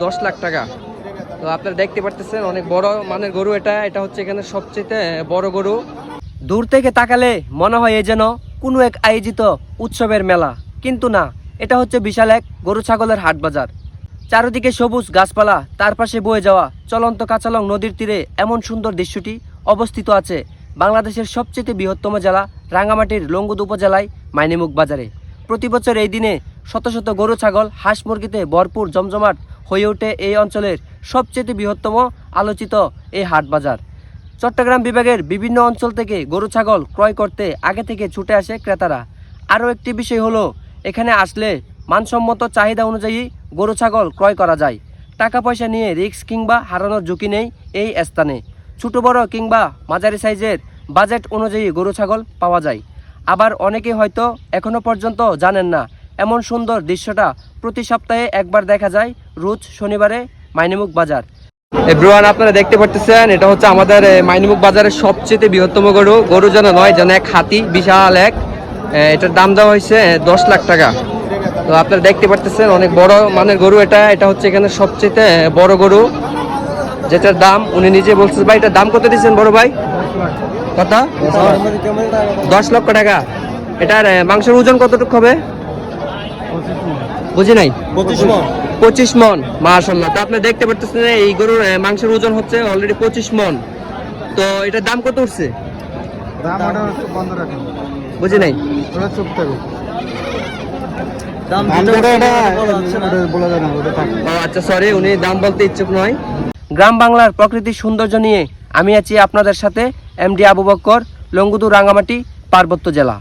10 লাখ টাকা। তো আপনারা দেখতে পারতেছেন অনেক বড় মানের গরু। এটা হচ্ছে এখানে সবচেয়ে বড় গরু। দূর থেকে তাকালে মনে হয় এ যেন কোনো এক আয়োজিত উৎসবের মেলা, কিন্তু না, এটা হচ্ছে বিশাল এক গরু ছাগলের হাট বাজার। চারিদিকে সবুজ গাছপালা, তার পাশে বয়ে যাওয়া চলন্ত কাঁচালং নদীর তীরে এমন সুন্দর দৃশ্যটি অবস্থিত আছে বাংলাদেশের সবচেয়ে বৃহত্তম জেলা রাঙ্গামাটির লংগদু উপজেলায় মাইনিমুখ বাজারে। প্রতি বছর এই দিনে শত শত গরু ছাগল হাঁস মুরগিতে ভরপুর জমজমাট হয়ে ওঠে এই অঞ্চলের সবচেয়ে বৃহত্তম আলোচিত এই হাট বাজার। চট্টগ্রাম বিভাগের বিভিন্ন অঞ্চল থেকে গরু ছাগল ক্রয় করতে আগে থেকে ছুটে আসে ক্রেতারা। আরও একটি বিষয় হলো, এখানে আসলে মানসম্মত চাহিদা অনুযায়ী গরু ছাগল ক্রয় করা যায়। টাকা পয়সা নিয়ে রিস্ক কিংবা হারানোর ঝুঁকি নেই এই স্থানে। ছোটো বড় কিংবা মাঝারি সাইজের বাজেট অনুযায়ী গরু ছাগল পাওয়া যায়। আবার অনেকে হয়তো এখনও পর্যন্ত জানেন না, এমন সুন্দর দৃশ্যটা প্রতি সপ্তাহে একবার দেখা যায় রোজ শনিবারে মাইনিমুখ বাজার। এভরিওয়ান, আপনারা দেখতে পাচ্ছেন এটা হচ্ছে আমাদের মাইনিমুখ বাজারের সবচেয়ে বৃহত্তম গরু যেন নয়, যেন এক হাতি, বিশাল এক। এটার দাম দেওয়া হয়েছে 10 লাখ টাকা। তো আপনারা দেখতে পাচ্ছেন অনেক বড় মানের গরু। এটা হচ্ছে এখানে সবচেয়ে বড় গরু, যেটার দাম উনি নিজে বলছেন। ভাই, এটার দাম কত দিচ্ছেন বড় ভাই? কত? 10 লক্ষ টাকা। এটার মাংসের ওজন কতটুকু হবে? বুঝি নাই। 25 মন। মাশাআল্লাহ। তো আপনি দেখতে পাচ্ছেন এই গরুর মাংসের ওজন হচ্ছে অলরেডি 25 মন। তো এটার দাম কত উঠছে? বুঝি নাই। আচ্ছা, সরি, উনি দাম বলতে ইচ্ছুক নয়। গ্রাম বাংলার প্রকৃতির সৌন্দর্য নিয়ে আমি আছি আপনাদের সাথে, এমডি আবু বক্কর, লংগদু, রাঙ্গামাটি, পার্বত্য জেলা।